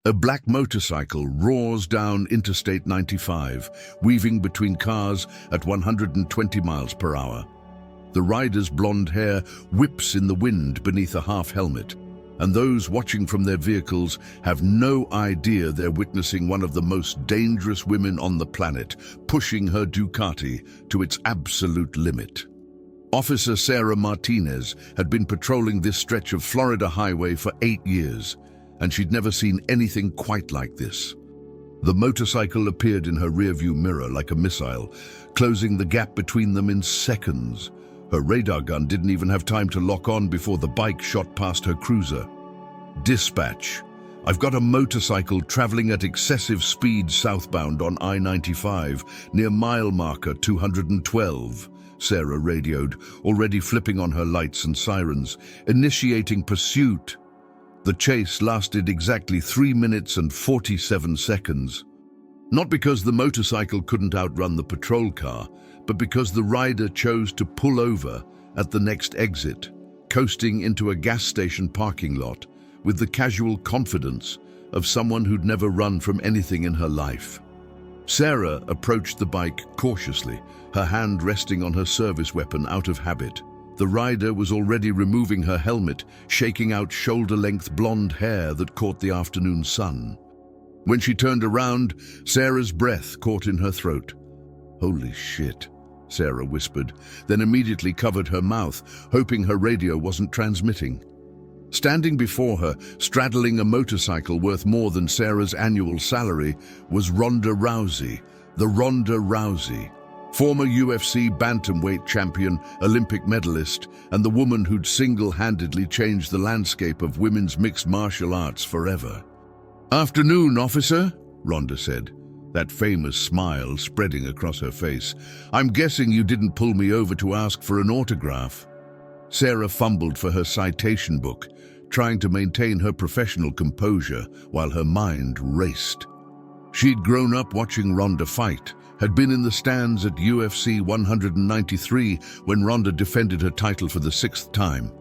A black motorcycle roars down Interstate 95, weaving between cars at 120 miles per hour. The rider's blonde hair whips in the wind beneath a half-helmet, and those watching from their vehicles have no idea they're witnessing one of the most dangerous women on the planet, pushing her Ducati to its absolute limit. Officer Sarah Martinez had been patrolling this stretch of Florida highway for 8 years, and she'd never seen anything quite like this. The motorcycle appeared in her rearview mirror like a missile, closing the gap between them in seconds. Her radar gun didn't even have time to lock on before the bike shot past her cruiser. Dispatch. I've got a motorcycle traveling at excessive speed southbound on I-95 near mile marker 212, Sarah radioed, already flipping on her lights and sirens, initiating pursuit. The chase lasted exactly 3 minutes and 47 seconds. Not because the motorcycle couldn't outrun the patrol car, but because the rider chose to pull over at the next exit, coasting into a gas station parking lot with the casual confidence of someone who'd never run from anything in her life. Sarah approached the bike cautiously, her hand resting on her service weapon out of habit. The rider was already removing her helmet, shaking out shoulder-length blonde hair that caught the afternoon sun. When she turned around, Sarah's breath caught in her throat. "Holy shit," Sarah whispered, then immediately covered her mouth, hoping her radio wasn't transmitting. Standing before her, straddling a motorcycle worth more than Sarah's annual salary, was Ronda Rousey, the Ronda Rousey. Former UFC bantamweight champion, Olympic medalist, and the woman who'd single-handedly changed the landscape of women's mixed martial arts forever. "Afternoon, officer," Ronda said, that famous smile spreading across her face. "I'm guessing you didn't pull me over to ask for an autograph." Sarah fumbled for her citation book, trying to maintain her professional composure while her mind raced. She'd grown up watching Ronda fight, had been in the stands at UFC 193 when Ronda defended her title for the 6th time.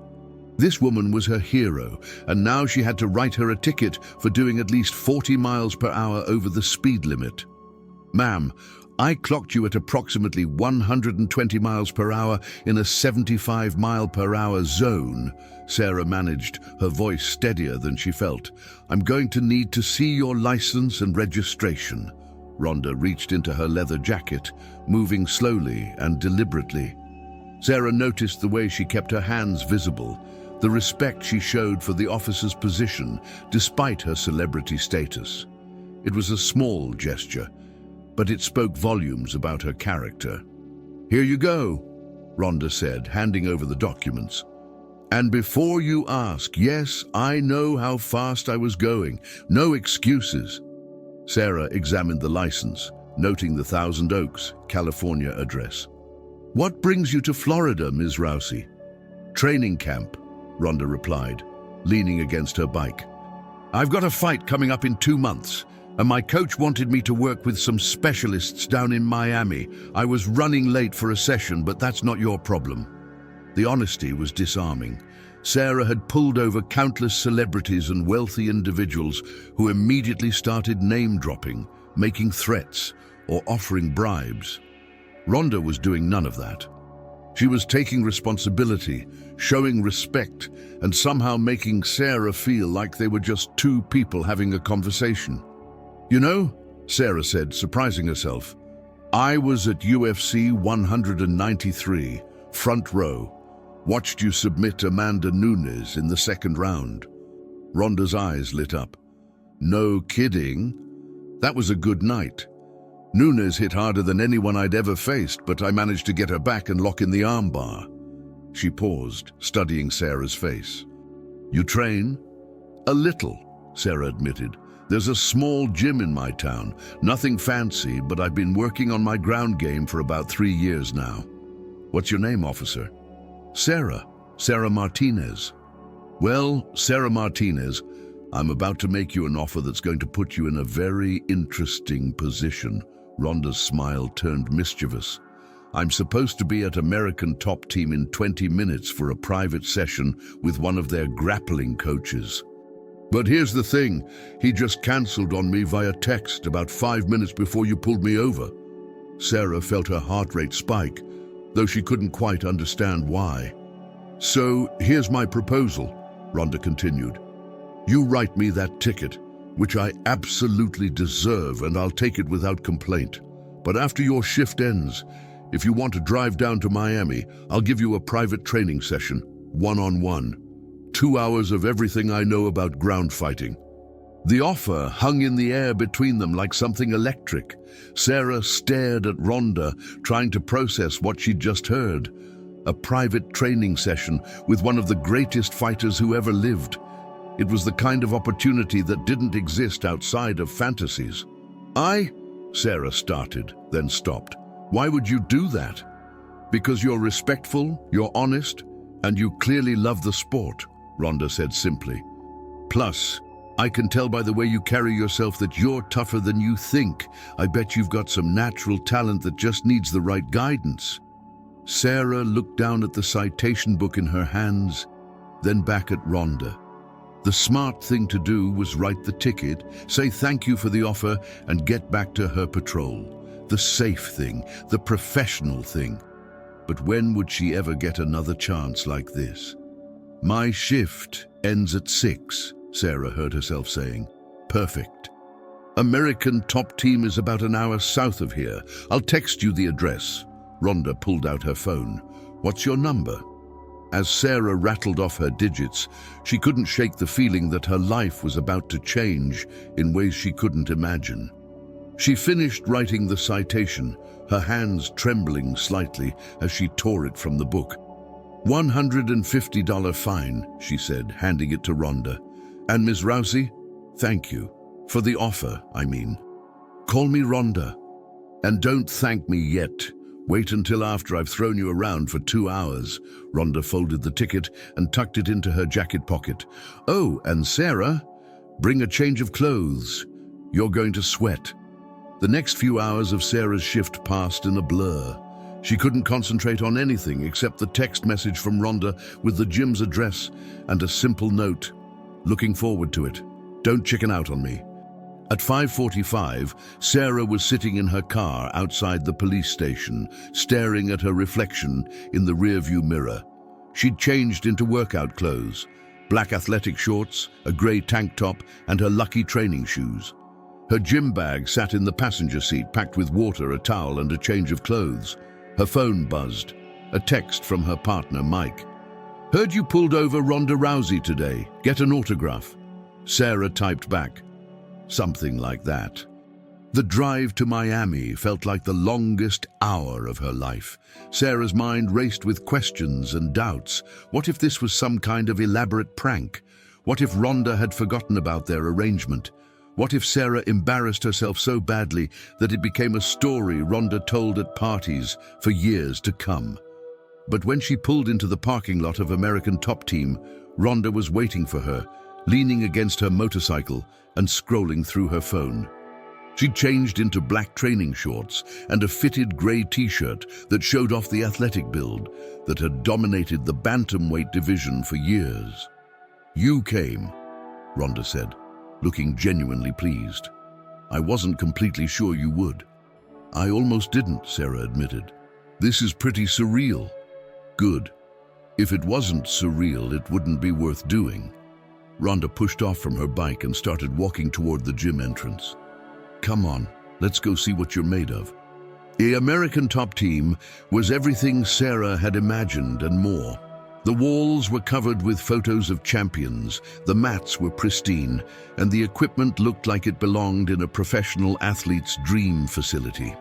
This woman was her hero, and now she had to write her a ticket for doing at least 40 miles per hour over the speed limit. "Ma'am, I clocked you at approximately 120 miles per hour in a 75 mile per hour zone," Sarah managed, her voice steadier than she felt. "I'm going to need to see your license and registration." Ronda reached into her leather jacket, moving slowly and deliberately. Sarah noticed the way she kept her hands visible, the respect she showed for the officer's position despite her celebrity status. It was a small gesture, but it spoke volumes about her character. "Here you go," Ronda said, handing over the documents. "And before you ask, yes, I know how fast I was going. No excuses." Sarah examined the license, noting the Thousand Oaks, California address. "What brings you to Florida, Ms. Rousey?" "Training camp," Ronda replied, leaning against her bike. "I've got a fight coming up in 2 months, and my coach wanted me to work with some specialists down in Miami. I was running late for a session, but that's not your problem." The honesty was disarming. Sarah had pulled over countless celebrities and wealthy individuals who immediately started name-dropping, making threats, or offering bribes. Ronda was doing none of that. She was taking responsibility, showing respect, and somehow making Sarah feel like they were just two people having a conversation. "You know," Sarah said, surprising herself, "I was at UFC 193, front row. Watched you submit Amanda Nunes in the 2nd round." Ronda's eyes lit up. "No kidding? That was a good night. Nunes hit harder than anyone I'd ever faced, but I managed to get her back and lock in the armbar." She paused, studying Sarah's face. "You train?" "A little," Sarah admitted. "There's a small gym in my town. Nothing fancy, but I've been working on my ground game for about 3 years now." "What's your name, officer?" Sarah Martinez." "Well, Sarah Martinez, I'm about to make you an offer that's going to put you in a very interesting position." Ronda's smile turned mischievous. "I'm supposed to be at American Top Team in 20 minutes for a private session with one of their grappling coaches." But here's the thing, he just cancelled on me via text about 5 minutes before you pulled me over. Sarah felt her heart rate spike, though she couldn't quite understand why. So here's my proposal, Ronda continued. You write me that ticket, which I absolutely deserve, and I'll take it without complaint. But after your shift ends, if you want to drive down to Miami, I'll give you a private training session, one-on-one. 2 hours of everything I know about ground fighting. The offer hung in the air between them like something electric. Sarah stared at Ronda, trying to process what she'd just heard. A private training session with one of the greatest fighters who ever lived. It was the kind of opportunity that didn't exist outside of fantasies. Sarah started, then stopped. Why would you do that? Because you're respectful, you're honest, and you clearly love the sport, Ronda said simply. Plus, I can tell by the way you carry yourself that you're tougher than you think. I bet you've got some natural talent that just needs the right guidance. Sarah looked down at the citation book in her hands, then back at Ronda. The smart thing to do was write the ticket, say thank you for the offer, and get back to her patrol. The safe thing, the professional thing. But when would she ever get another chance like this? My shift ends at 6, Sarah heard herself saying. Perfect. American Top Team is about an hour south of here. I'll text you the address. Ronda pulled out her phone. What's your number? As Sarah rattled off her digits, she couldn't shake the feeling that her life was about to change in ways she couldn't imagine. She finished writing the citation, her hands trembling slightly as she tore it from the book. $150 fine, she said, handing it to Ronda. And Ms. Rousey, thank you. For the offer, I mean. Call me Ronda. And don't thank me yet. Wait until after I've thrown you around for 2 hours. Ronda folded the ticket and tucked it into her jacket pocket. Oh, and Sarah, bring a change of clothes. You're going to sweat. The next few hours of Sarah's shift passed in a blur. She couldn't concentrate on anything except the text message from Ronda with the gym's address and a simple note. Looking forward to it. Don't chicken out on me. At 5:45, Sarah was sitting in her car outside the police station, staring at her reflection in the rearview mirror. She'd changed into workout clothes, black athletic shorts, a grey tank top, and her lucky training shoes. Her gym bag sat in the passenger seat, packed with water, a towel, and a change of clothes. Her phone buzzed. A text from her partner, Mike. Heard you pulled over Ronda Rousey today. Get an autograph. Sarah typed back. Something like that. The drive to Miami felt like the longest hour of her life. Sarah's mind raced with questions and doubts. What if this was some kind of elaborate prank? What if Ronda had forgotten about their arrangement? What if Sarah embarrassed herself so badly that it became a story Ronda told at parties for years to come? But when she pulled into the parking lot of American Top Team, Ronda was waiting for her, leaning against her motorcycle and scrolling through her phone. She'd changed into black training shorts and a fitted grey t-shirt that showed off the athletic build that had dominated the bantamweight division for years. You came, Ronda said, looking genuinely pleased. I wasn't completely sure you would. I almost didn't, Sarah admitted. This is pretty surreal. Good. If it wasn't surreal, it wouldn't be worth doing. Ronda pushed off from her bike and started walking toward the gym entrance. Come on, let's go see what you're made of. The American Top Team was everything Sarah had imagined and more. The walls were covered with photos of champions, the mats were pristine, and the equipment looked like it belonged in a professional athlete's dream facility.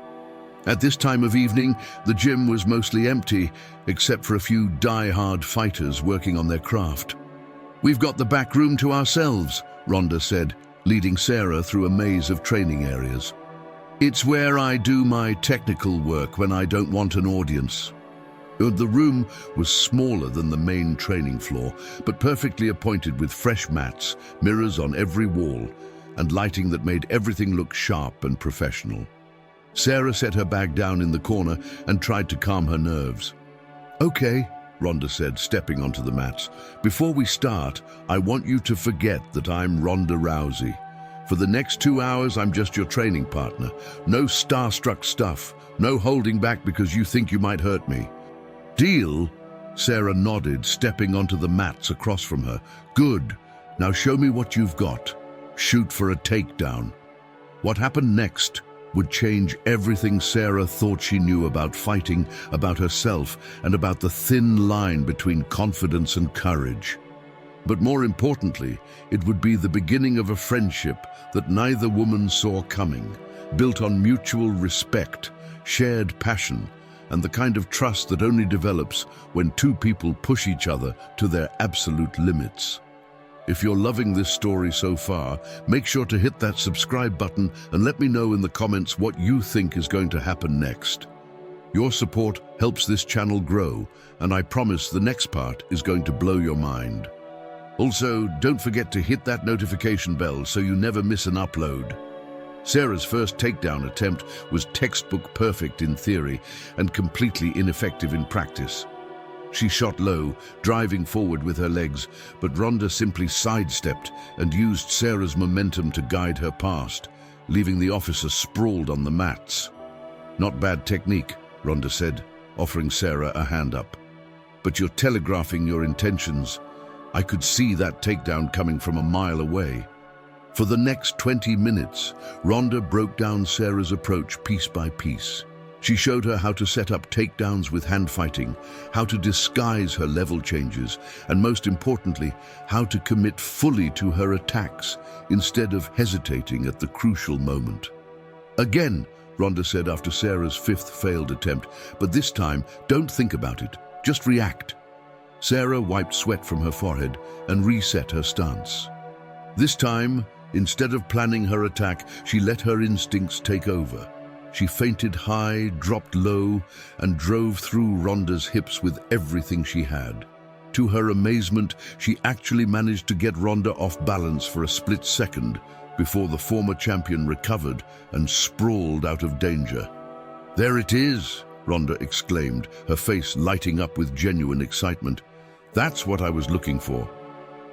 At this time of evening, the gym was mostly empty, except for a few die-hard fighters working on their craft. We've got the back room to ourselves, Ronda said, leading Sarah through a maze of training areas. It's where I do my technical work when I don't want an audience. The room was smaller than the main training floor, but perfectly appointed with fresh mats, mirrors on every wall, and lighting that made everything look sharp and professional. Sarah set her bag down in the corner and tried to calm her nerves. Okay, Ronda said, stepping onto the mats. "Before we start, I want you to forget that I'm Ronda Rousey. For the next 2 hours, I'm just your training partner. No starstruck stuff. No holding back because you think you might hurt me." "Deal?" Sarah nodded, stepping onto the mats across from her. "Good. Now show me what you've got. Shoot for a takedown." What happened next would change everything Sarah thought she knew about fighting, about herself, and about the thin line between confidence and courage. But more importantly, it would be the beginning of a friendship that neither woman saw coming, built on mutual respect, shared passion, and the kind of trust that only develops when two people push each other to their absolute limits. If you're loving this story so far, make sure to hit that subscribe button and let me know in the comments what you think is going to happen next. Your support helps this channel grow, and I promise the next part is going to blow your mind. Also, don't forget to hit that notification bell so you never miss an upload. Sarah's first takedown attempt was textbook perfect in theory and completely ineffective in practice. She shot low, driving forward with her legs, but Ronda simply sidestepped and used Sarah's momentum to guide her past, leaving the officer sprawled on the mats. "Not bad technique," Ronda said, offering Sarah a hand up. "But you're telegraphing your intentions. I could see that takedown coming from a mile away." For the next 20 minutes, Ronda broke down Sarah's approach piece by piece. She showed her how to set up takedowns with hand fighting, how to disguise her level changes, and most importantly, how to commit fully to her attacks instead of hesitating at the crucial moment. "Again," Ronda said after Sarah's fifth failed attempt, "but this time, don't think about it, just react." Sarah wiped sweat from her forehead and reset her stance. This time, instead of planning her attack, she let her instincts take over. She feinted high, dropped low, and drove through Ronda's hips with everything she had. To her amazement, she actually managed to get Ronda off balance for a split second before the former champion recovered and sprawled out of danger. "There it is," Ronda exclaimed, her face lighting up with genuine excitement. "That's what I was looking for."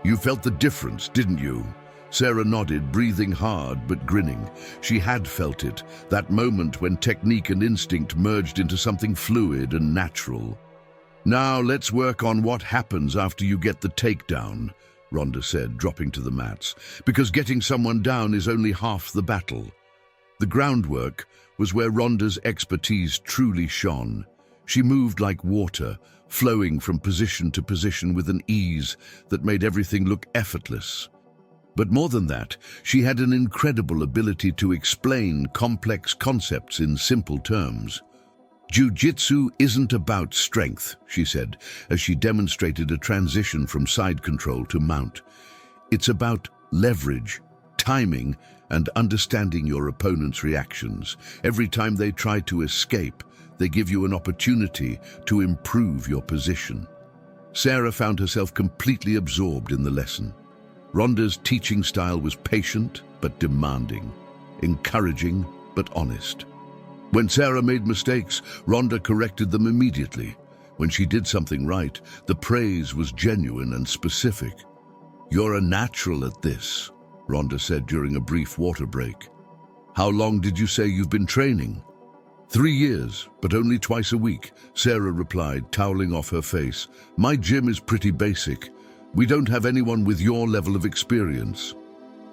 "You felt the difference, didn't you?" Sarah nodded, breathing hard but grinning. She had felt it, that moment when technique and instinct merged into something fluid and natural. "Now let's work on what happens after you get the takedown," Ronda said, dropping to the mats, "because getting someone down is only half the battle." The groundwork was where Ronda's expertise truly shone. She moved like water, flowing from position to position with an ease that made everything look effortless. But more than that, she had an incredible ability to explain complex concepts in simple terms. "Jiu-jitsu isn't about strength," she said, as she demonstrated a transition from side control to mount. "It's about leverage, timing, and understanding your opponent's reactions. Every time they try to escape, they give you an opportunity to improve your position." Sarah found herself completely absorbed in the lesson. Ronda's teaching style was patient but demanding, encouraging but honest. When Sarah made mistakes, Ronda corrected them immediately. When she did something right, the praise was genuine and specific. "You're a natural at this," Ronda said during a brief water break. "How long did you say you've been training?" 3 years, but only twice a week," Sarah replied, toweling off her face. "My gym is pretty basic. We don't have anyone with your level of experience."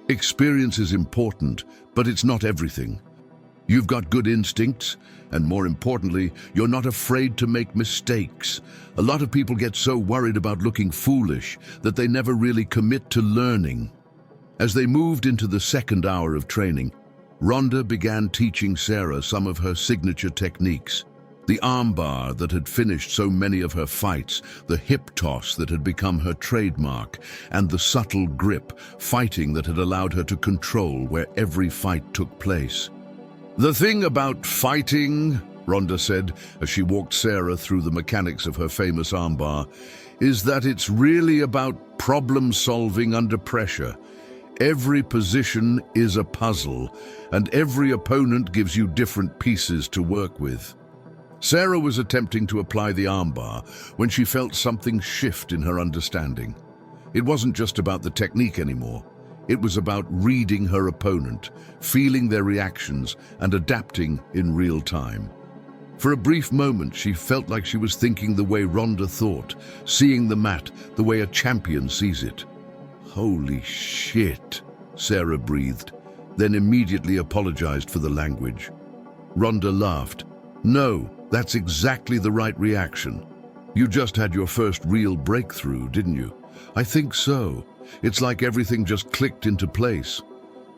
"Experience is important, but it's not everything. You've got good instincts, and more importantly, you're not afraid to make mistakes. A lot of people get so worried about looking foolish that they never really commit to learning." As they moved into the second hour of training, Ronda began teaching Sarah some of her signature techniques. The armbar that had finished so many of her fights, the hip toss that had become her trademark, and the subtle grip, fighting that had allowed her to control where every fight took place. "The thing about fighting," Ronda said as she walked Sarah through the mechanics of her famous armbar, "is that it's really about problem solving under pressure. Every position is a puzzle, and every opponent gives you different pieces to work with." Sarah was attempting to apply the armbar when she felt something shift in her understanding. It wasn't just about the technique anymore. It was about reading her opponent, feeling their reactions, and adapting in real time. For a brief moment, she felt like she was thinking the way Ronda thought, seeing the mat the way a champion sees it. "Holy shit," Sarah breathed, then immediately apologized for the language. Ronda laughed. "No, that's exactly the right reaction. You just had your first real breakthrough, didn't you?" "I think so. It's like everything just clicked into place."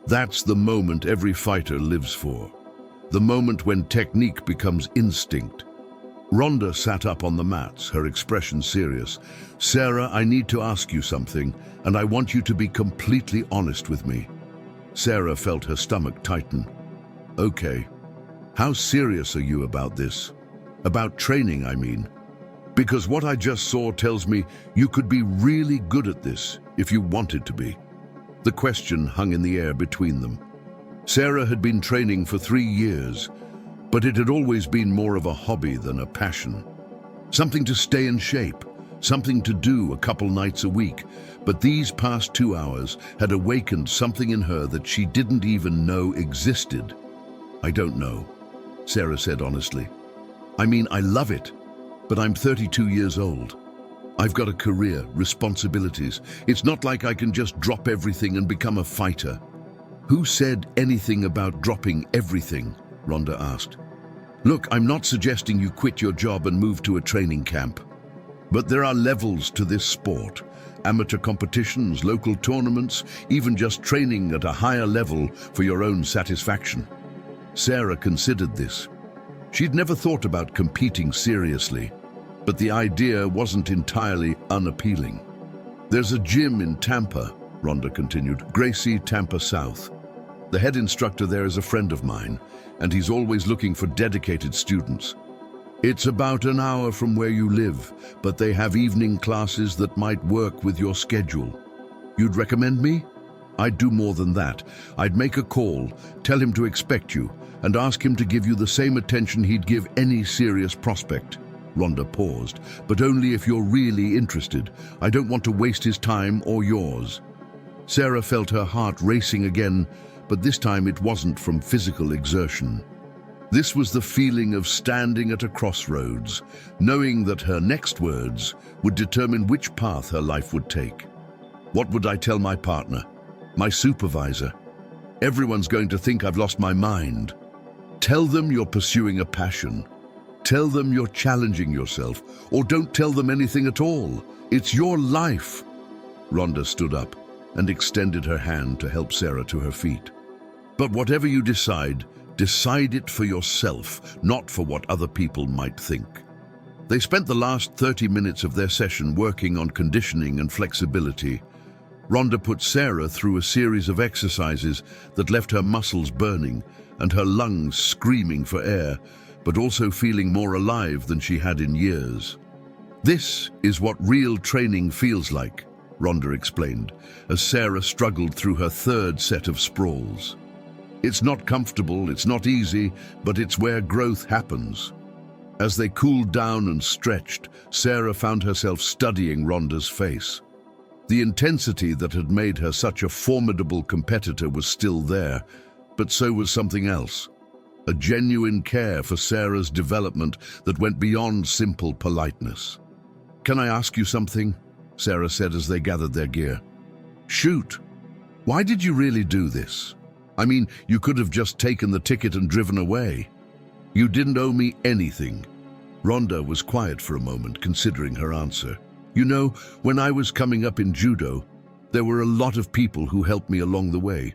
That's the moment every fighter lives for. The moment when technique becomes instinct. Ronda sat up on the mats, her expression serious. "Sarah, I need to ask you something, and I want you to be completely honest with me." Sarah felt her stomach tighten. "Okay. How serious are you about this? About training, I mean. Because what I just saw tells me you could be really good at this if you wanted to be." The question hung in the air between them. Sarah had been training for 3 years, but it had always been more of a hobby than a passion. Something to stay in shape, something to do a couple nights a week, but these past 2 hours had awakened something in her that she didn't even know existed. "I don't know," Sarah said honestly. "I mean, I love it, but I'm 32 years old. I've got a career, responsibilities. It's not like I can just drop everything and become a fighter." "Who said anything about dropping everything?" Ronda asked. "Look, I'm not suggesting you quit your job and move to a training camp. But there are levels to this sport. Amateur competitions, local tournaments, even just training at a higher level for your own satisfaction." Sarah considered this. She'd never thought about competing seriously, but the idea wasn't entirely unappealing. "There's a gym in Tampa," Ronda continued, "Gracie, Tampa South. The head instructor there is a friend of mine, and he's always looking for dedicated students. It's about an hour from where you live, but they have evening classes that might work with your schedule. You'd recommend me?" "I'd do more than that. I'd make a call, tell him to expect you, and ask him to give you the same attention he'd give any serious prospect." Ronda paused. "But only if you're really interested. I don't want to waste his time or yours." Sarah felt her heart racing again, but this time it wasn't from physical exertion. This was the feeling of standing at a crossroads, knowing that her next words would determine which path her life would take. "What would I tell my partner? My supervisor? Everyone's going to think I've lost my mind." "Tell them you're pursuing a passion. Tell them you're challenging yourself, or don't tell them anything at all. It's your life." Ronda stood up and extended her hand to help Sarah to her feet. "But whatever you decide, decide it for yourself, not for what other people might think." They spent the last 30 minutes of their session working on conditioning and flexibility. Ronda put Sarah through a series of exercises that left her muscles burning and her lungs screaming for air, but also feeling more alive than she had in years. "This is what real training feels like," Ronda explained, as Sarah struggled through her third set of sprawls. "It's not comfortable, it's not easy, but it's where growth happens." As they cooled down and stretched, Sarah found herself studying Ronda's face. The intensity that had made her such a formidable competitor was still there, but so was something else. A genuine care for Sarah's development that went beyond simple politeness. "Can I ask you something?" Sarah said as they gathered their gear. "Shoot. Why did you really do this? I mean, you could have just taken the ticket and driven away. You didn't owe me anything." Ronda was quiet for a moment, considering her answer. "You know, when I was coming up in judo, there were a lot of people who helped me along the way.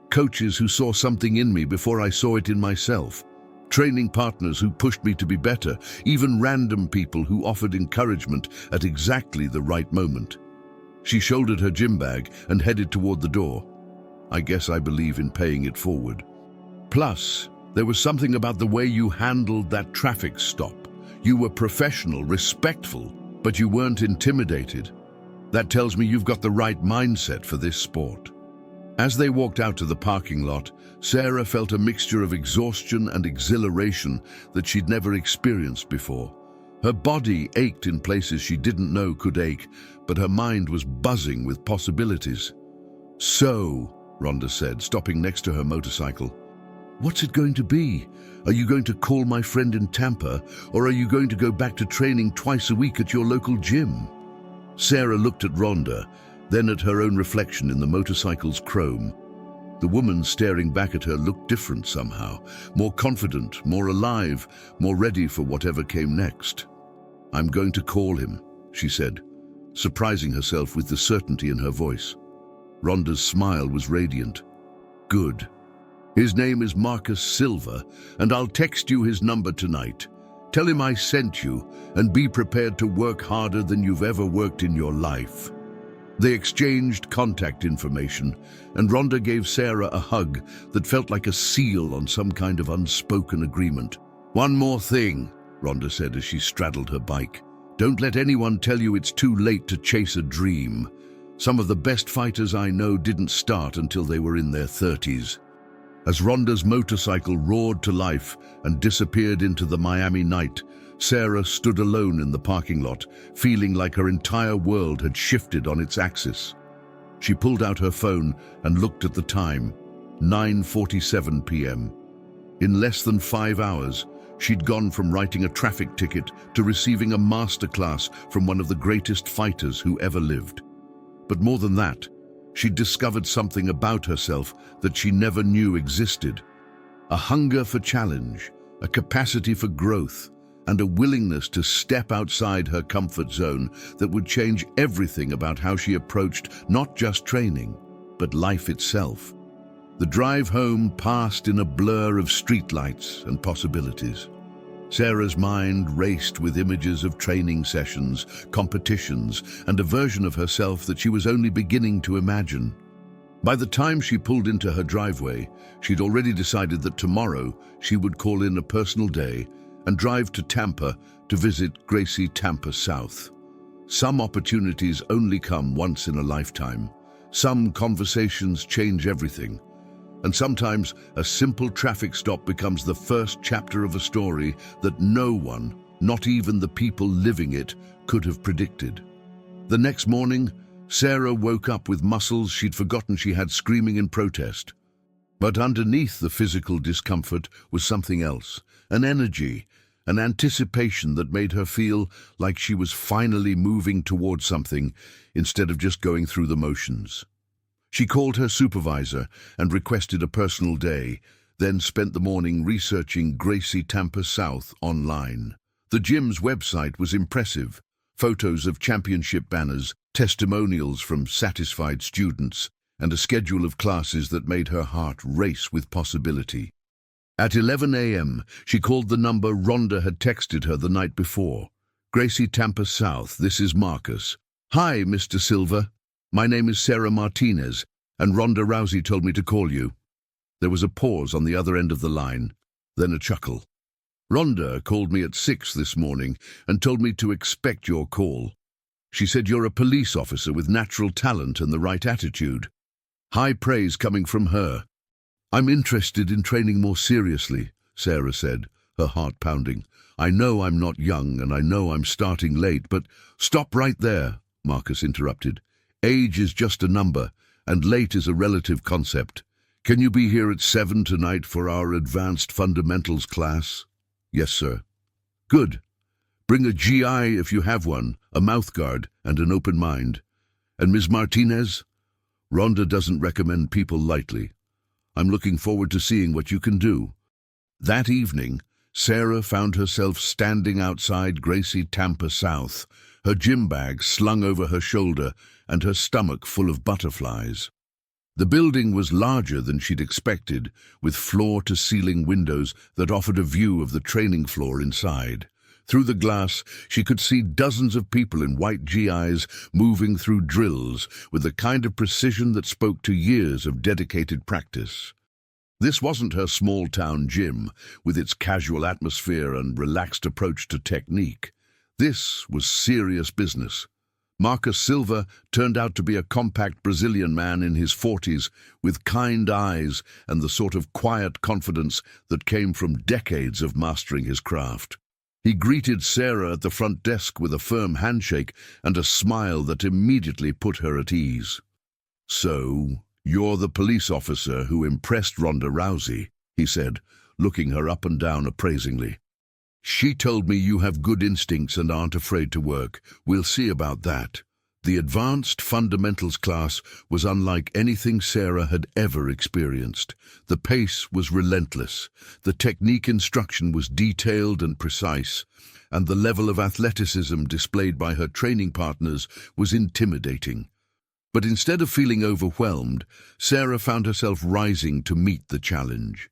Coaches who saw something in me before I saw it in myself. Training partners who pushed me to be better, even random people who offered encouragement at exactly the right moment." She shouldered her gym bag and headed toward the door. "I guess I believe in paying it forward. Plus, there was something about the way you handled that traffic stop. You were professional, respectful, but you weren't intimidated. That tells me you've got the right mindset for this sport." As they walked out to the parking lot, Sarah felt a mixture of exhaustion and exhilaration that she'd never experienced before. Her body ached in places she didn't know could ache, but her mind was buzzing with possibilities. "So," Ronda said, stopping next to her motorcycle, "what's it going to be? Are you going to call my friend in Tampa, or are you going to go back to training twice a week at your local gym?" Sarah looked at Ronda, then at her own reflection in the motorcycle's chrome. The woman staring back at her looked different somehow, more confident, more alive, more ready for whatever came next. "I'm going to call him," she said, surprising herself with the certainty in her voice. Ronda's smile was radiant. "Good. His name is Marcus Silva, and I'll text you his number tonight. Tell him I sent you, and be prepared to work harder than you've ever worked in your life." They exchanged contact information, and Ronda gave Sarah a hug that felt like a seal on some kind of unspoken agreement. "One more thing," Ronda said as she straddled her bike. "Don't let anyone tell you it's too late to chase a dream. Some of the best fighters I know didn't start until they were in their 30s. As Ronda's motorcycle roared to life and disappeared into the Miami night, Sarah stood alone in the parking lot, feeling like her entire world had shifted on its axis. She pulled out her phone and looked at the time, 9:47 p.m. In less than 5 hours, she'd gone from writing a traffic ticket to receiving a masterclass from one of the greatest fighters who ever lived. But more than that, she'd discovered something about herself that she never knew existed. A hunger for challenge, a capacity for growth, and a willingness to step outside her comfort zone that would change everything about how she approached not just training, but life itself. The drive home passed in a blur of streetlights and possibilities. Sarah's mind raced with images of training sessions, competitions, and a version of herself that she was only beginning to imagine. By the time she pulled into her driveway, she'd already decided that tomorrow she would call in a personal day and drive to Tampa to visit Gracie Tampa South. Some opportunities only come once in a lifetime. Some conversations change everything. And sometimes a simple traffic stop becomes the first chapter of a story that no one, not even the people living it, could have predicted. The next morning, Sarah woke up with muscles she'd forgotten she had screaming in protest. But underneath the physical discomfort was something else, an energy, an anticipation that made her feel like she was finally moving toward something instead of just going through the motions. She called her supervisor and requested a personal day, then spent the morning researching Gracie Tampa South online. The gym's website was impressive. Photos of championship banners, testimonials from satisfied students, and a schedule of classes that made her heart race with possibility. At 11 a.m., she called the number Ronda had texted her the night before. "Gracie Tampa South, this is Marcus." "Hi, Mr. Silva. My name is Sarah Martinez, and Ronda Rousey told me to call you." There was a pause on the other end of the line, then a chuckle. "Ronda called me at 6 this morning and told me to expect your call. She said you're a police officer with natural talent and the right attitude. High praise coming from her." "I'm interested in training more seriously," Sarah said, her heart pounding. "I know I'm not young and I know I'm starting late, but—" "Stop right there," Marcus interrupted. "Age is just a number, and late is a relative concept. Can you be here at 7 tonight for our advanced fundamentals class?" "Yes, sir." "Good. Bring a GI if you have one, a mouthguard, and an open mind. And Ms. Martinez? Ronda doesn't recommend people lightly. I'm looking forward to seeing what you can do." That evening, Sarah found herself standing outside Gracie Tampa South, her gym bag slung over her shoulder and her stomach full of butterflies. The building was larger than she'd expected, with floor-to-ceiling windows that offered a view of the training floor inside. Through the glass, she could see dozens of people in white GIs moving through drills with the kind of precision that spoke to years of dedicated practice. This wasn't her small-town gym, with its casual atmosphere and relaxed approach to technique. This was serious business. Marcus Silva turned out to be a compact Brazilian man in his 40s with kind eyes and the sort of quiet confidence that came from decades of mastering his craft. He greeted Sarah at the front desk with a firm handshake and a smile that immediately put her at ease. "So, you're the police officer who impressed Ronda Rousey," he said, looking her up and down appraisingly. "She told me you have good instincts and aren't afraid to work. We'll see about that." The advanced fundamentals class was unlike anything Sarah had ever experienced. The pace was relentless, the technique instruction was detailed and precise, and the level of athleticism displayed by her training partners was intimidating. But instead of feeling overwhelmed, Sarah found herself rising to meet the challenge.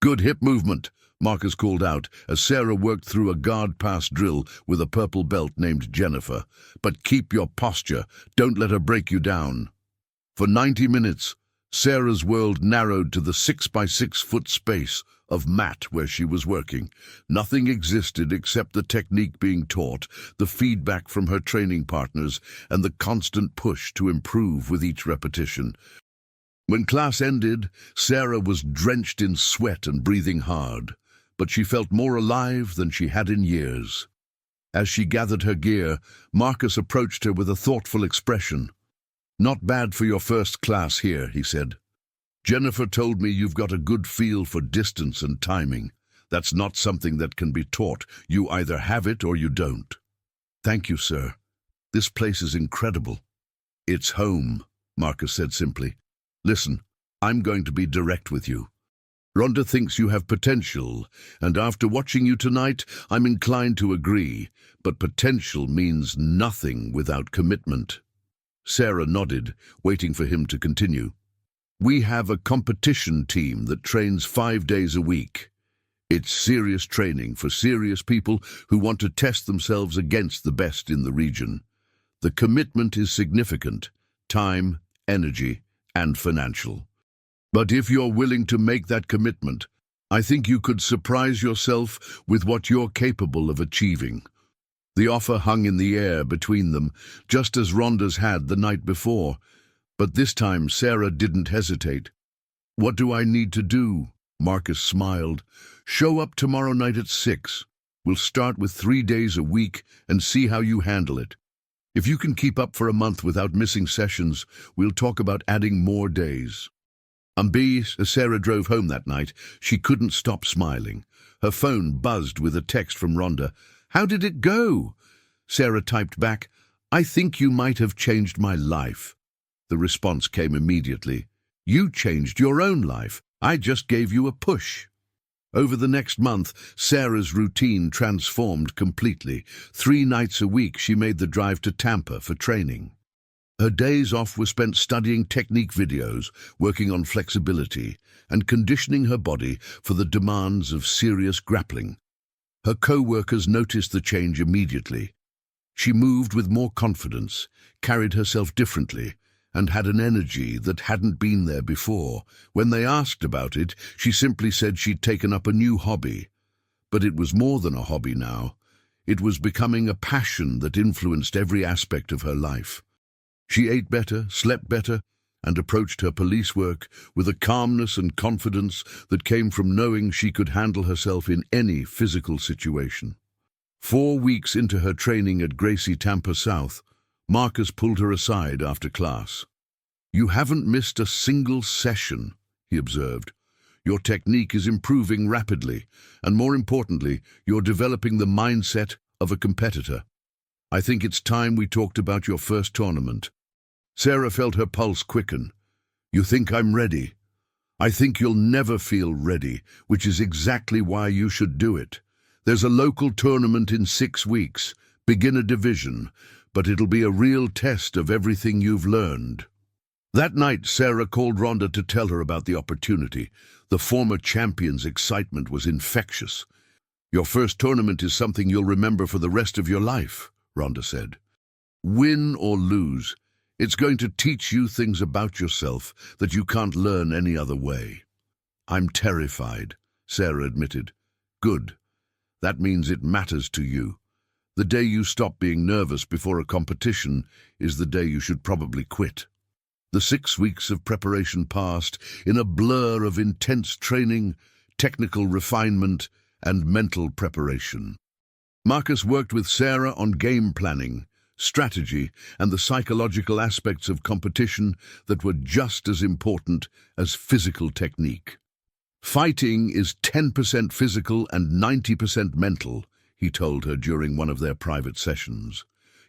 "Good hip movement," Marcus called out as Sarah worked through a guard pass drill with a purple belt named Jennifer. "But keep your posture. Don't let her break you down." For 90 minutes, Sarah's world narrowed to the 6-by-6-foot space of mat where she was working. Nothing existed except the technique being taught, the feedback from her training partners, and the constant push to improve with each repetition. When class ended, Sarah was drenched in sweat and breathing hard, but she felt more alive than she had in years. As she gathered her gear, Marcus approached her with a thoughtful expression. "Not bad for your first class here," he said. "Jennifer told me you've got a good feel for distance and timing. That's not something that can be taught. You either have it or you don't." "Thank you, sir. This place is incredible." "It's home," Marcus said simply. "Listen, I'm going to be direct with you. Ronda thinks you have potential, and after watching you tonight, I'm inclined to agree, but potential means nothing without commitment." Sarah nodded, waiting for him to continue. "We have a competition team that trains 5 days a week. It's serious training for serious people who want to test themselves against the best in the region. The commitment is significant: time, energy, and financial. But if you're willing to make that commitment, I think you could surprise yourself with what you're capable of achieving." The offer hung in the air between them, just as Ronda's had the night before. But this time Sarah didn't hesitate. "What do I need to do?" Marcus smiled. "Show up tomorrow night at 6. We'll start with 3 days a week and see how you handle it. If you can keep up for a month without missing sessions, we'll talk about adding more days." As Sarah drove home that night, she couldn't stop smiling. Her phone buzzed with a text from Ronda. "How did it go?" Sarah typed back, "I think you might have changed my life." The response came immediately. "You changed your own life. I just gave you a push." Over the next month, Sarah's routine transformed completely. 3 nights a week she made the drive to Tampa for training. Her days off were spent studying technique videos, working on flexibility, and conditioning her body for the demands of serious grappling. Her co-workers noticed the change immediately. She moved with more confidence, carried herself differently, and had an energy that hadn't been there before. When they asked about it, she simply said she'd taken up a new hobby. But it was more than a hobby now. It was becoming a passion that influenced every aspect of her life. She ate better, slept better, and approached her police work with a calmness and confidence that came from knowing she could handle herself in any physical situation. 4 weeks into her training at Gracie Tampa South, Marcus pulled her aside after class. "You haven't missed a single session," he observed. "Your technique is improving rapidly, and more importantly, you're developing the mindset of a competitor. I think it's time we talked about your first tournament." Sarah felt her pulse quicken. "You think I'm ready? I think you'll never feel ready, which is exactly why you should do it. There's a local tournament in 6 weeks, beginner division, but it'll be a real test of everything you've learned." That night, Sarah called Ronda to tell her about the opportunity. The former champion's excitement was infectious. "Your first tournament is something you'll remember for the rest of your life," Ronda said. "Win or lose, it's going to teach you things about yourself that you can't learn any other way." "I'm terrified," Sarah admitted. "Good. That means it matters to you. The day you stop being nervous before a competition is the day you should probably quit. The 6 weeks of preparation passed in a blur of intense training, technical refinement, and mental preparation. Marcus worked with Sarah on game planning, strategy, and the psychological aspects of competition that were just as important as physical technique. Fighting is 10% physical and 90% mental, he told her during one of their private sessions.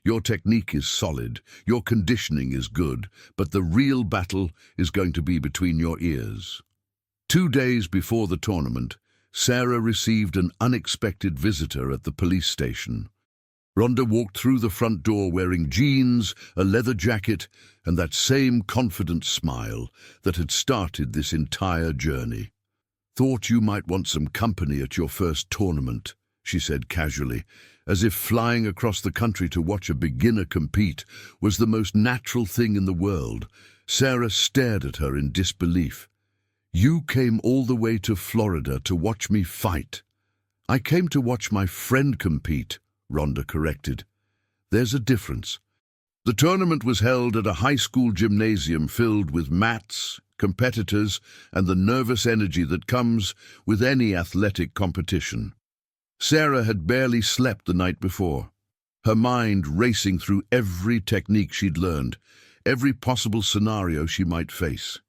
Your technique is solid, your conditioning is good, but the real battle is going to be between your ears. 2 days before the tournament, Sarah received an unexpected visitor at the police station. Ronda walked through the front door wearing jeans, a leather jacket, and that same confident smile that had started this entire journey. "Thought you might want some company at your first tournament," she said casually, as if flying across the country to watch a beginner compete was the most natural thing in the world. Sarah stared at her in disbelief. "You came all the way to Florida to watch me fight." "I came to watch my friend compete," Ronda corrected. "There's a difference." The tournament was held at a high school gymnasium filled with mats, competitors, and the nervous energy that comes with any athletic competition. Sarah had barely slept the night before, her mind racing through every technique she'd learned, every possible scenario she might face.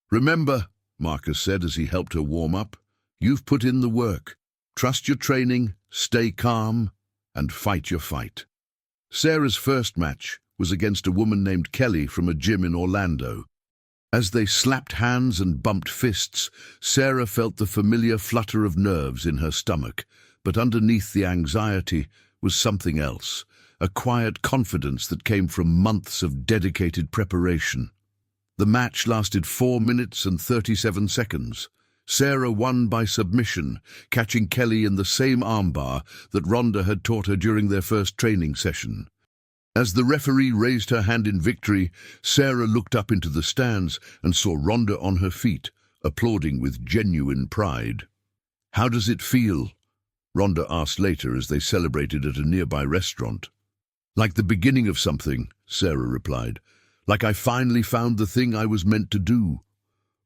"Remember," Marcus said as he helped her warm up, "you've put in the work. Trust your training, stay calm, and fight your fight." Sarah's first match was against a woman named Kelly from a gym in Orlando. As they slapped hands and bumped fists, Sarah felt the familiar flutter of nerves in her stomach, but underneath the anxiety was something else, a quiet confidence that came from months of dedicated preparation. The match lasted 4 minutes and 37 seconds. Sarah won by submission, catching Kelly in the same armbar that Ronda had taught her during their first training session. As the referee raised her hand in victory, Sarah looked up into the stands and saw Ronda on her feet, applauding with genuine pride. "How does it feel?" Ronda asked later as they celebrated at a nearby restaurant. "Like the beginning of something," Sarah replied. "Like I finally found the thing I was meant to do."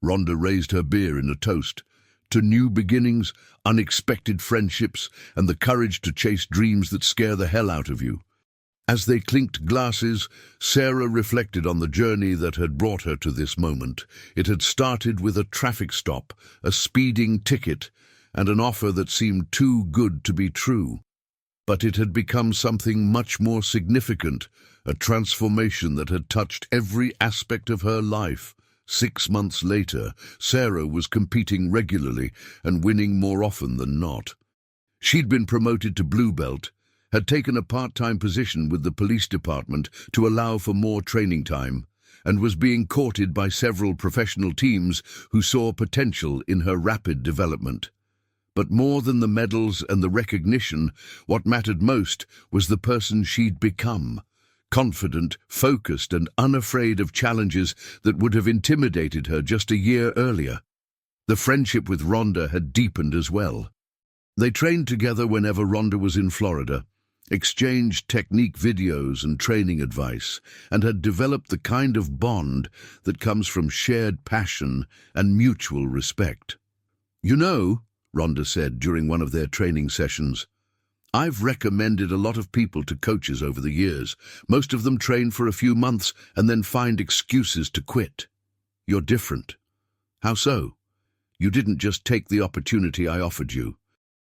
Ronda raised her beer in a toast to new beginnings, unexpected friendships, and the courage to chase dreams that scare the hell out of you. As they clinked glasses, Sarah reflected on the journey that had brought her to this moment. It had started with a traffic stop, a speeding ticket, and an offer that seemed too good to be true. But it had become something much more significant, a transformation that had touched every aspect of her life. 6 months later, Sarah was competing regularly and winning more often than not. She'd been promoted to blue belt, had taken a part-time position with the police department to allow for more training time, and was being courted by several professional teams who saw potential in her rapid development. But more than the medals and the recognition, what mattered most was the person she'd become. Confident, focused, and unafraid of challenges that would have intimidated her just a year earlier. The friendship with Ronda had deepened as well. They trained together whenever Ronda was in Florida, exchanged technique videos and training advice, and had developed the kind of bond that comes from shared passion and mutual respect. "You know," Ronda said during one of their training sessions, "I've recommended a lot of people to coaches over the years. Most of them train for a few months and then find excuses to quit. You're different." "How so?" "You didn't just take the opportunity I offered you.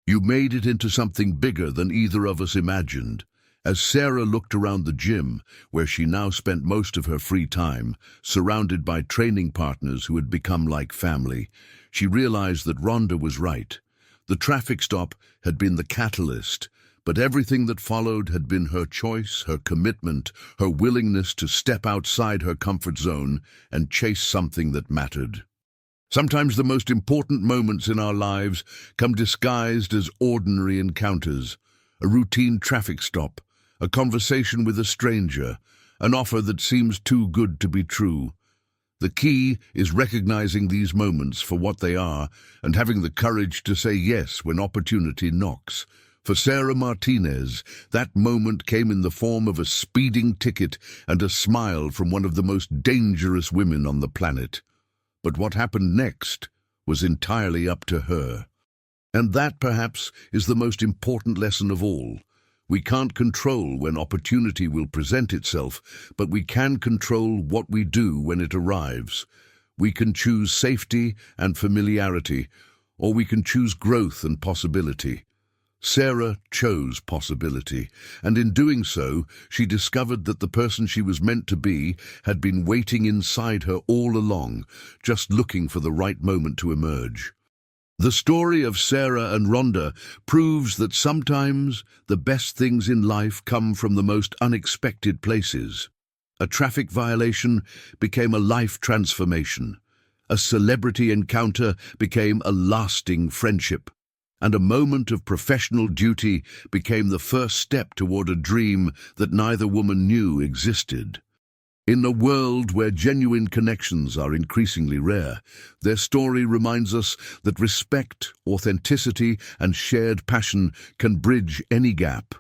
You made it into something bigger than either of us imagined." As Sarah looked around the gym, where she now spent most of her free time, surrounded by training partners who had become like family, she realized that Ronda was right. The traffic stop had been the catalyst, but everything that followed had been her choice, her commitment, her willingness to step outside her comfort zone and chase something that mattered. Sometimes the most important moments in our lives come disguised as ordinary encounters, a routine traffic stop, a conversation with a stranger, an offer that seems too good to be true. The key is recognizing these moments for what they are and having the courage to say yes when opportunity knocks, For Sarah Martinez, that moment came in the form of a speeding ticket and a smile from one of the most dangerous women on the planet. But what happened next was entirely up to her. And that, perhaps, is the most important lesson of all. We can't control when opportunity will present itself, but we can control what we do when it arrives. We can choose safety and familiarity, or we can choose growth and possibility. Sarah chose possibility, and in doing so, she discovered that the person she was meant to be had been waiting inside her all along, just looking for the right moment to emerge. The story of Sarah and Ronda proves that sometimes the best things in life come from the most unexpected places. A traffic violation became a life transformation. A celebrity encounter became a lasting friendship. And a moment of professional duty became the first step toward a dream that neither woman knew existed. In a world where genuine connections are increasingly rare, their story reminds us that respect, authenticity, and shared passion can bridge any gap.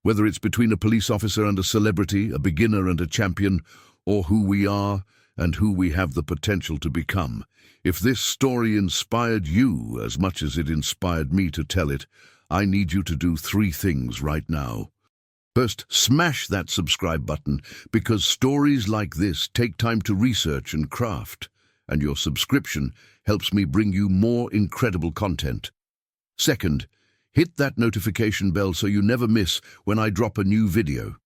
Whether it's between a police officer and a celebrity, a beginner and a champion, or who we are and who we have the potential to become. If this story inspired you as much as it inspired me to tell it, I need you to do 3 things right now. First, smash that subscribe button, because stories like this take time to research and craft, and your subscription helps me bring you more incredible content. Second, hit that notification bell so you never miss when I drop a new video.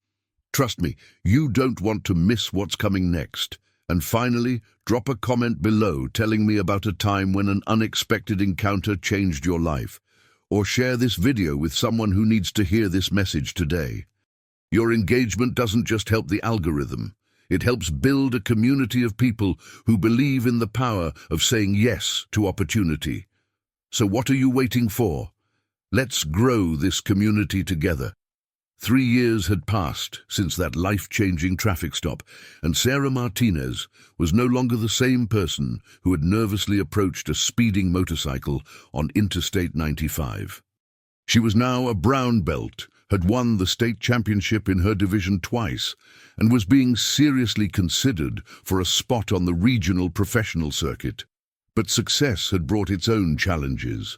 Trust me, you don't want to miss what's coming next. And finally, drop a comment below telling me about a time when an unexpected encounter changed your life, or share this video with someone who needs to hear this message today. Your engagement doesn't just help the algorithm. It helps build a community of people who believe in the power of saying yes to opportunity. So what are you waiting for? Let's grow this community together. 3 years had passed since that life-changing traffic stop, and Sarah Martinez was no longer the same person who had nervously approached a speeding motorcycle on Interstate 95. She was now a brown belt, had won the state championship in her division twice, and was being seriously considered for a spot on the regional professional circuit. But success had brought its own challenges.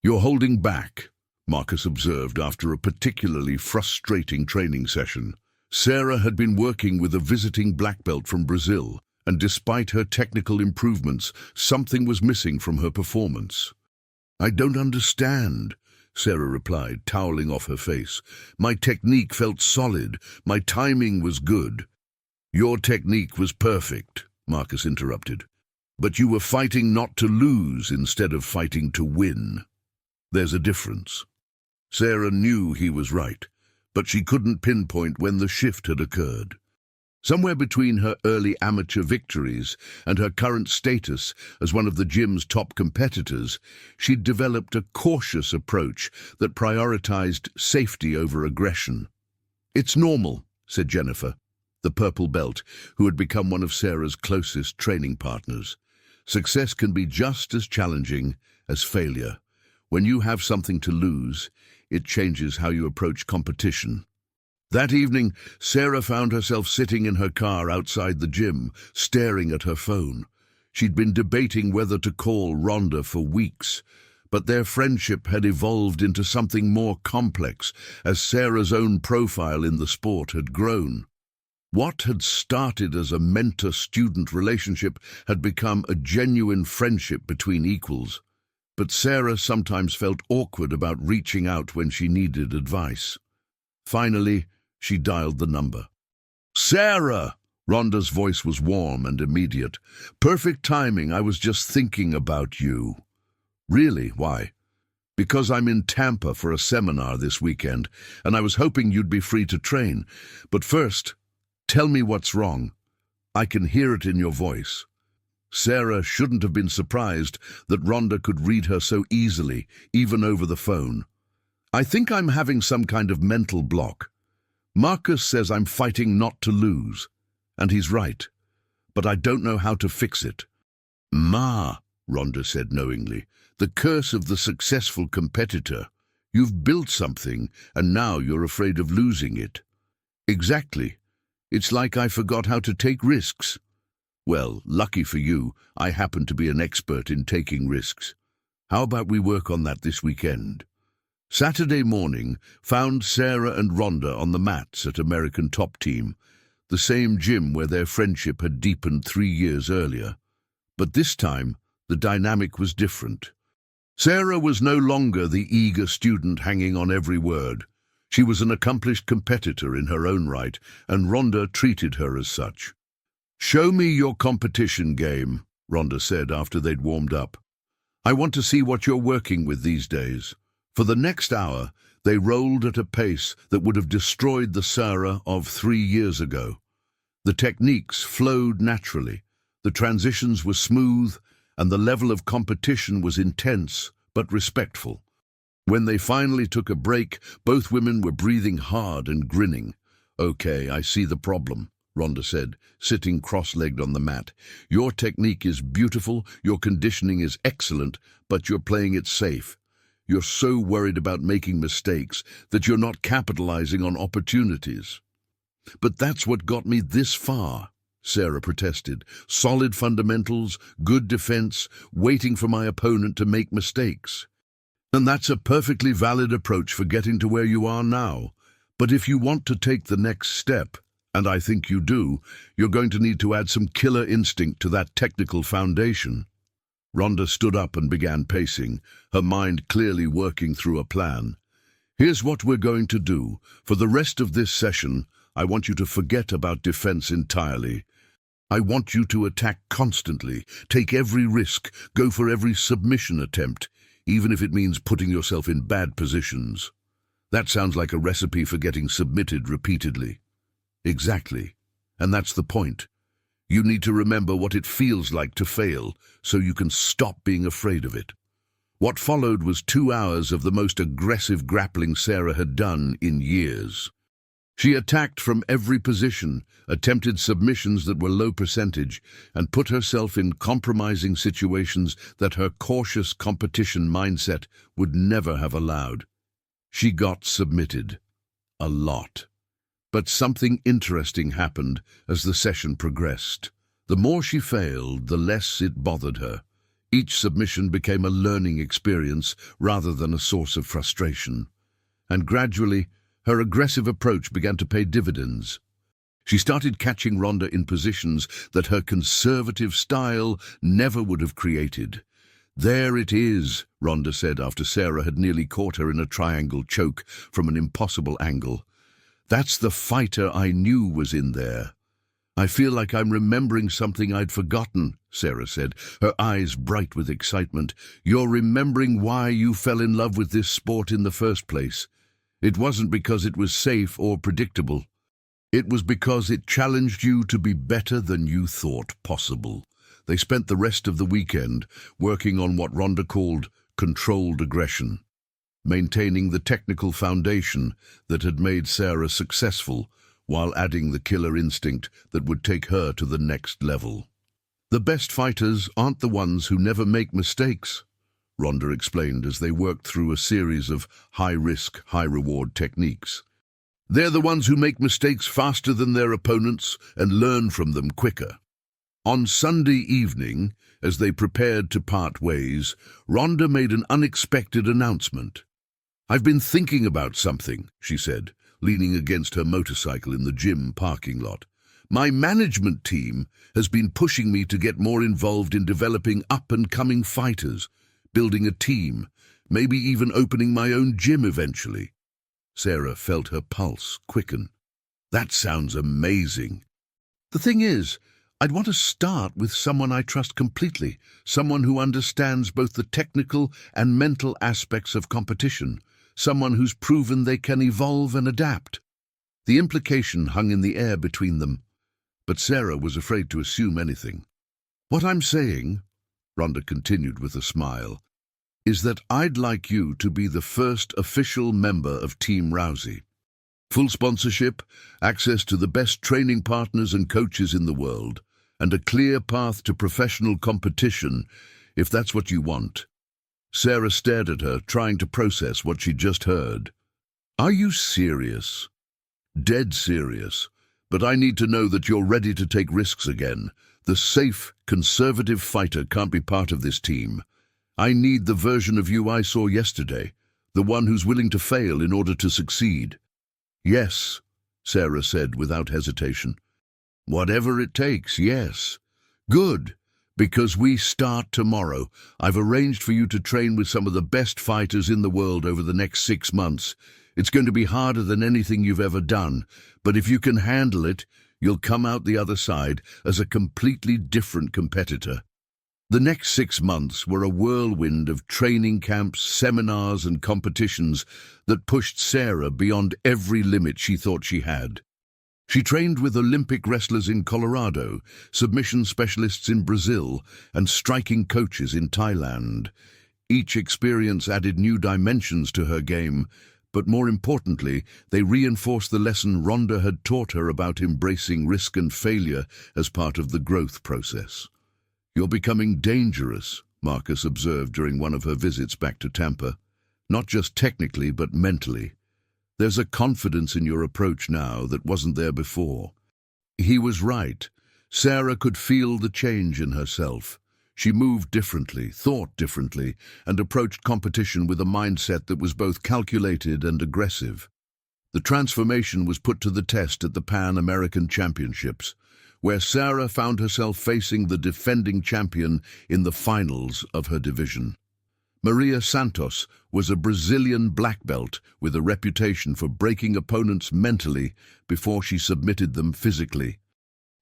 "You're holding back," Marcus observed after a particularly frustrating training session. Sarah had been working with a visiting black belt from Brazil, and despite her technical improvements, something was missing from her performance. "I don't understand," Sarah replied, toweling off her face. "My technique felt solid. My timing was good." "Your technique was perfect," Marcus interrupted. "But you were fighting not to lose instead of fighting to win. There's a difference." Sarah knew he was right, but she couldn't pinpoint when the shift had occurred. Somewhere between her early amateur victories and her current status as one of the gym's top competitors, she'd developed a cautious approach that prioritized safety over aggression. "It's normal," said Jennifer, the purple belt, who had become one of Sarah's closest training partners. "Success can be just as challenging as failure. When you have something to lose, it changes how you approach competition." That evening, Sarah found herself sitting in her car outside the gym, staring at her phone. She'd been debating whether to call Ronda for weeks, but their friendship had evolved into something more complex as Sarah's own profile in the sport had grown. What had started as a mentor-student relationship had become a genuine friendship between equals. But Sarah sometimes felt awkward about reaching out when she needed advice. Finally, she dialed the number. "Sarah!" Ronda's voice was warm and immediate. "Perfect timing. I was just thinking about you." "Really? Why?" "Because I'm in Tampa for a seminar this weekend, and I was hoping you'd be free to train. But first, tell me what's wrong. I can hear it in your voice." Sarah shouldn't have been surprised that Ronda could read her so easily, even over the phone. "I think I'm having some kind of mental block. Marcus says I'm fighting not to lose, and he's right, but I don't know how to fix it." "Ma," Ronda said knowingly, "the curse of the successful competitor. You've built something, and now you're afraid of losing it. Exactly. It's like I forgot how to take risks. Well, lucky for you, I happen to be an expert in taking risks. How about we work on that this weekend? Saturday morning found Sarah and Ronda on the mats at American Top Team, the same gym where their friendship had deepened 3 years earlier. But this time, the dynamic was different. Sarah was no longer the eager student hanging on every word. She was an accomplished competitor in her own right, and Ronda treated her as such. "Show me your competition game," Ronda said after they'd warmed up. "I want to see what you're working with these days." For the next hour, they rolled at a pace that would have destroyed the Sarah of 3 years ago. The techniques flowed naturally, the transitions were smooth, and the level of competition was intense but respectful. When they finally took a break, both women were breathing hard and grinning. "Okay, I see the problem," Ronda said, sitting cross-legged on the mat. "Your technique is beautiful, your conditioning is excellent, but you're playing it safe. You're so worried about making mistakes that you're not capitalizing on opportunities." "But that's what got me this far," Sarah protested. "Solid fundamentals, good defense, waiting for my opponent to make mistakes. And that's a perfectly valid approach for getting to where you are now. But if you want to take the next step, and I think you do, you're going to need to add some killer instinct to that technical foundation." Ronda stood up and began pacing, her mind clearly working through a plan. "Here's what we're going to do. For the rest of this session, I want you to forget about defense entirely. I want you to attack constantly, take every risk, go for every submission attempt, even if it means putting yourself in bad positions." That sounds like a recipe for getting submitted repeatedly. Exactly. And that's the point. You need to remember what it feels like to fail, so you can stop being afraid of it. What followed was 2 hours of the most aggressive grappling Sarah had done in years. She attacked from every position, attempted submissions that were low percentage, and put herself in compromising situations that her cautious competition mindset would never have allowed. She got submitted. A lot. But something interesting happened as the session progressed. The more she failed, the less it bothered her. Each submission became a learning experience rather than a source of frustration. And gradually, her aggressive approach began to pay dividends. She started catching Ronda in positions that her conservative style never would have created. "There it is," Ronda said after Sarah had nearly caught her in a triangle choke from an impossible angle. "That's the fighter I knew was in there." "I feel like I'm remembering something I'd forgotten," Sarah said, her eyes bright with excitement. "You're remembering why you fell in love with this sport in the first place. It wasn't because it was safe or predictable. It was because it challenged you to be better than you thought possible." They spent the rest of the weekend working on what Ronda called controlled aggression, maintaining the technical foundation that had made Sarah successful while adding the killer instinct that would take her to the next level. "The best fighters aren't the ones who never make mistakes," Ronda explained as they worked through a series of high-risk, high-reward techniques. "They're the ones who make mistakes faster than their opponents and learn from them quicker." On Sunday evening, as they prepared to part ways, Ronda made an unexpected announcement. "I've been thinking about something," she said, leaning against her motorcycle in the gym parking lot. "My management team has been pushing me to get more involved in developing up-and-coming fighters, building a team, maybe even opening my own gym eventually." Sarah felt her pulse quicken. "That sounds amazing. The thing is, I'd want to start with someone I trust completely, someone who understands both the technical and mental aspects of competition, someone who's proven they can evolve and adapt." The implication hung in the air between them, but Sarah was afraid to assume anything. "What I'm saying," Ronda continued with a smile, "is that I'd like you to be the first official member of Team Rousey. Full sponsorship, access to the best training partners and coaches in the world, and a clear path to professional competition, if that's what you want." Sarah stared at her, trying to process what she'd just heard. "Are you serious?" "Dead serious. But I need to know that you're ready to take risks again. The safe, conservative fighter can't be part of this team. I need the version of you I saw yesterday, the one who's willing to fail in order to succeed." "Yes," Sarah said without hesitation. "Whatever it takes, yes." "Good, because we start tomorrow. I've arranged for you to train with some of the best fighters in the world over the next 6 months. It's going to be harder than anything you've ever done, but if you can handle it, you'll come out the other side as a completely different competitor." The next 6 months were a whirlwind of training camps, seminars, and competitions that pushed Sarah beyond every limit she thought she had. She trained with Olympic wrestlers in Colorado, submission specialists in Brazil, and striking coaches in Thailand. Each experience added new dimensions to her game, but more importantly, they reinforced the lesson Ronda had taught her about embracing risk and failure as part of the growth process. "You're becoming dangerous," Marcus observed during one of her visits back to Tampa. "Not just technically, but mentally. There's a confidence in your approach now that wasn't there before." He was right. Sarah could feel the change in herself. She moved differently, thought differently, and approached competition with a mindset that was both calculated and aggressive. The transformation was put to the test at the Pan American Championships, where Sarah found herself facing the defending champion in the finals of her division. Maria Santos was a Brazilian black belt with a reputation for breaking opponents mentally before she submitted them physically.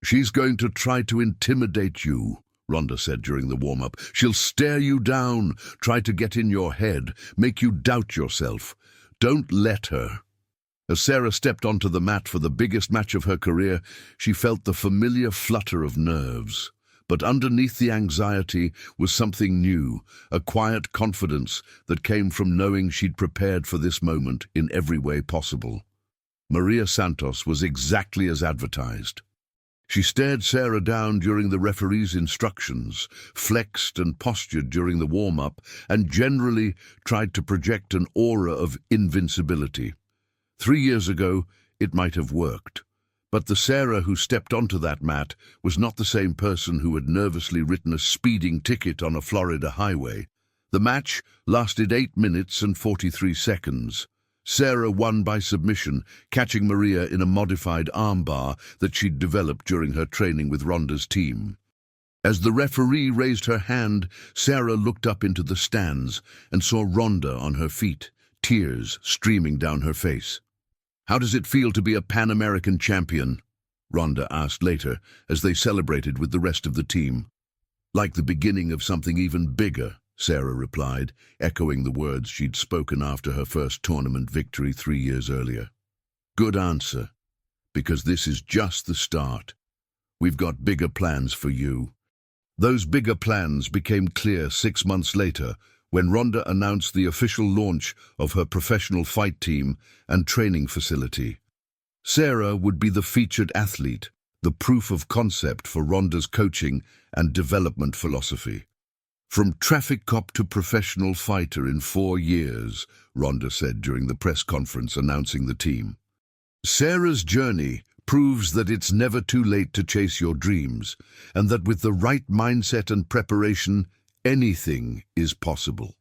"She's going to try to intimidate you," Ronda said during the warm-up. "She'll stare you down, try to get in your head, make you doubt yourself. Don't let her." As Sarah stepped onto the mat for the biggest match of her career, she felt the familiar flutter of nerves. But underneath the anxiety was something new, a quiet confidence that came from knowing she'd prepared for this moment in every way possible. Maria Santos was exactly as advertised. She stared Sarah down during the referee's instructions, flexed and postured during the warm-up, and generally tried to project an aura of invincibility. 3 years ago, it might have worked. But the Sarah who stepped onto that mat was not the same person who had nervously written a speeding ticket on a Florida highway. The match lasted 8 minutes and 43 seconds. Sarah won by submission, catching Maria in a modified armbar that she'd developed during her training with Ronda's team. As the referee raised her hand, Sarah looked up into the stands and saw Ronda on her feet, tears streaming down her face. "How does it feel to be a Pan American champion?" Ronda asked later as they celebrated with the rest of the team. "Like the beginning of something even bigger," Sarah replied, echoing the words she'd spoken after her first tournament victory 3 years earlier. "Good answer, because this is just the start. We've got bigger plans for you." Those bigger plans became clear 6 months later when Ronda announced the official launch of her professional fight team and training facility. Sarah would be the featured athlete, the proof of concept for Ronda's coaching and development philosophy. "From traffic cop to professional fighter in 4 years, Ronda said during the press conference announcing the team. Sarah's journey proves that it's never too late to chase your dreams, and that with the right mindset and preparation, anything is possible.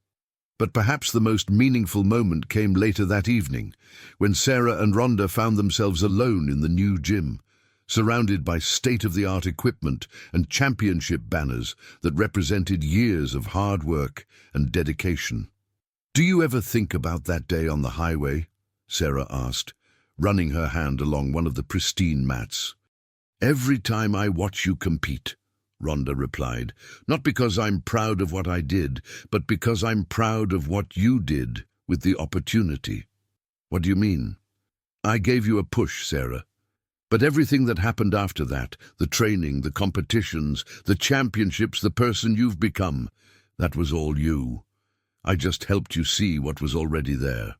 But perhaps the most meaningful moment came later that evening, when Sarah and Ronda found themselves alone in the new gym, surrounded by state-of-the-art equipment and championship banners that represented years of hard work and dedication. "Do you ever think about that day on the highway?" Sarah asked, running her hand along one of the pristine mats. "Every time I watch you compete," Ronda replied, "not because I'm proud of what I did, but because I'm proud of what you did with the opportunity." "What do you mean?" "I gave you a push, Sarah. But everything that happened after that, the training, the competitions, the championships, the person you've become, that was all you. I just helped you see what was already there."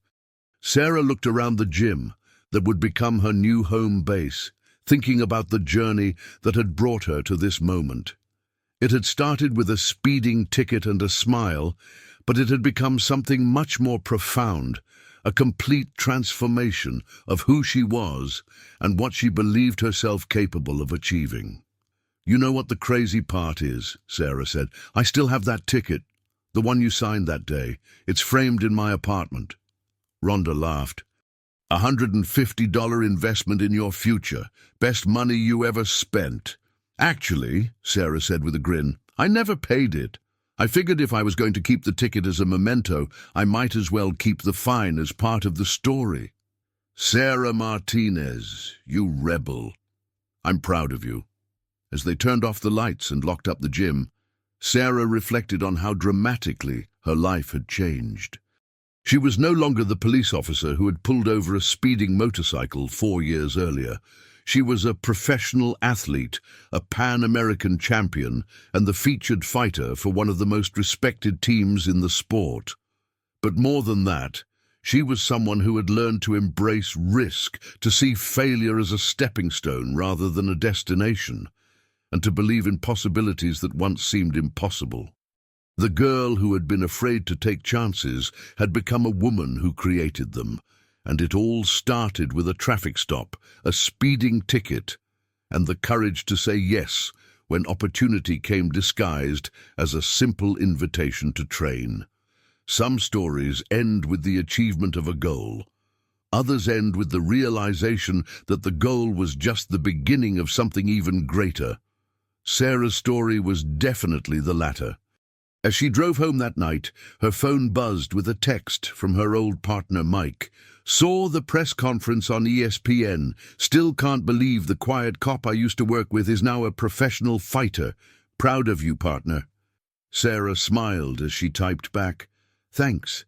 Sarah looked around the gym that would become her new home base, thinking about the journey that had brought her to this moment. It had started with a speeding ticket and a smile, but it had become something much more profound, a complete transformation of who she was and what she believed herself capable of achieving. "You know what the crazy part is," Sarah said. "I still have that ticket, the one you signed that day. It's framed in my apartment." Ronda laughed. $150 investment in your future. Best money you ever spent." "Actually," Sarah said with a grin, "I never paid it. I figured if I was going to keep the ticket as a memento, I might as well keep the fine as part of the story." "Sarah Martinez, you rebel. I'm proud of you." As they turned off the lights and locked up the gym, Sarah reflected on how dramatically her life had changed. She was no longer the police officer who had pulled over a speeding motorcycle 4 years earlier. She was a professional athlete, a Pan-American champion, and the featured fighter for one of the most respected teams in the sport. But more than that, she was someone who had learned to embrace risk, to see failure as a stepping stone rather than a destination, and to believe in possibilities that once seemed impossible. The girl who had been afraid to take chances had become a woman who created them, and it all started with a traffic stop, a speeding ticket, and the courage to say yes when opportunity came disguised as a simple invitation to train. Some stories end with the achievement of a goal. Others end with the realization that the goal was just the beginning of something even greater. Sarah's story was definitely the latter. As she drove home that night, her phone buzzed with a text from her old partner Mike. "Saw the press conference on ESPN. Still can't believe the quiet cop I used to work with is now a professional fighter. Proud of you, partner." Sarah smiled as she typed back, "Thanks.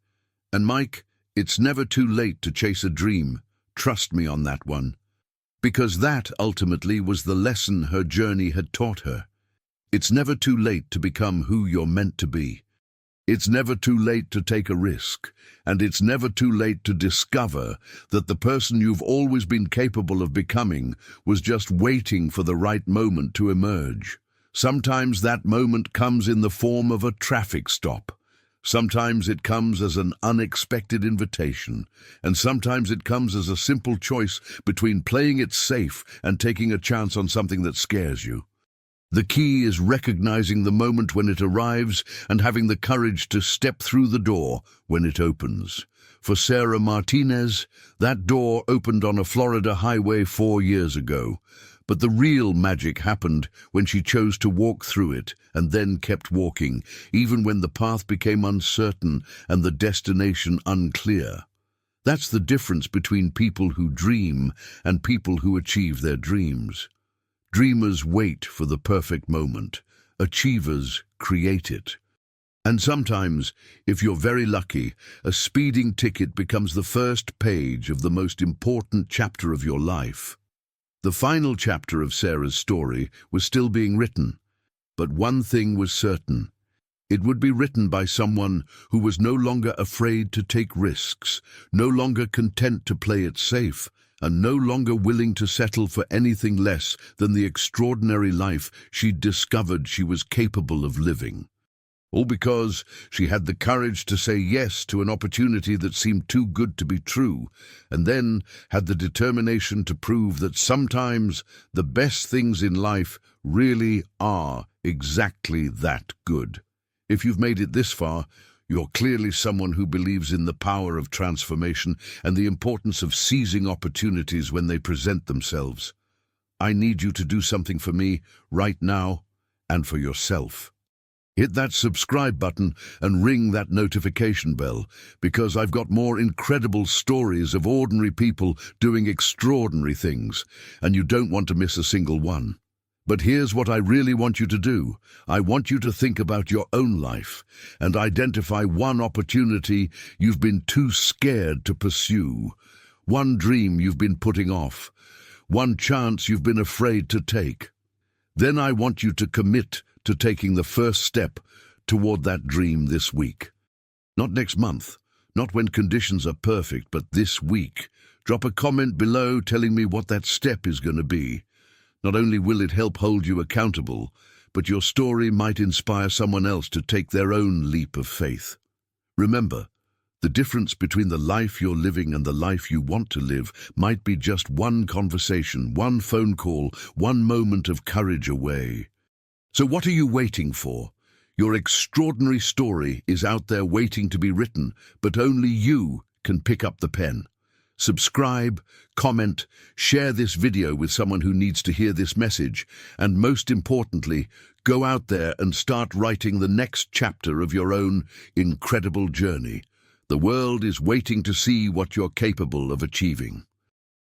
And Mike, it's never too late to chase a dream. Trust me on that one." Because that ultimately was the lesson her journey had taught her. It's never too late to become who you're meant to be. It's never too late to take a risk, and it's never too late to discover that the person you've always been capable of becoming was just waiting for the right moment to emerge. Sometimes that moment comes in the form of a traffic stop. Sometimes it comes as an unexpected invitation, and sometimes it comes as a simple choice between playing it safe and taking a chance on something that scares you. The key is recognizing the moment when it arrives and having the courage to step through the door when it opens. For Sarah Martinez, that door opened on a Florida highway 4 years ago. But the real magic happened when she chose to walk through it and then kept walking, even when the path became uncertain and the destination unclear. That's the difference between people who dream and people who achieve their dreams. Dreamers wait for the perfect moment. Achievers create it. And sometimes, if you're very lucky, a speeding ticket becomes the first page of the most important chapter of your life. The final chapter of Sarah's story was still being written, but one thing was certain. It would be written by someone who was no longer afraid to take risks, no longer content to play it safe, and no longer willing to settle for anything less than the extraordinary life she'd discovered she was capable of living. All because she had the courage to say yes to an opportunity that seemed too good to be true, and then had the determination to prove that sometimes the best things in life really are exactly that good. If you've made it this far, you're clearly someone who believes in the power of transformation and the importance of seizing opportunities when they present themselves. I need you to do something for me right now and for yourself. Hit that subscribe button and ring that notification bell, because I've got more incredible stories of ordinary people doing extraordinary things, and you don't want to miss a single one. But here's what I really want you to do. I want you to think about your own life and identify one opportunity you've been too scared to pursue, one dream you've been putting off, one chance you've been afraid to take. Then I want you to commit to taking the first step toward that dream this week. Not next month, not when conditions are perfect, but this week. Drop a comment below telling me what that step is going to be. Not only will it help hold you accountable, but your story might inspire someone else to take their own leap of faith. Remember, the difference between the life you're living and the life you want to live might be just one conversation, one phone call, one moment of courage away. So what are you waiting for? Your extraordinary story is out there waiting to be written, but only you can pick up the pen. Subscribe, comment, share this video with someone who needs to hear this message, and most importantly, go out there and start writing the next chapter of your own incredible journey. The world is waiting to see what you're capable of achieving.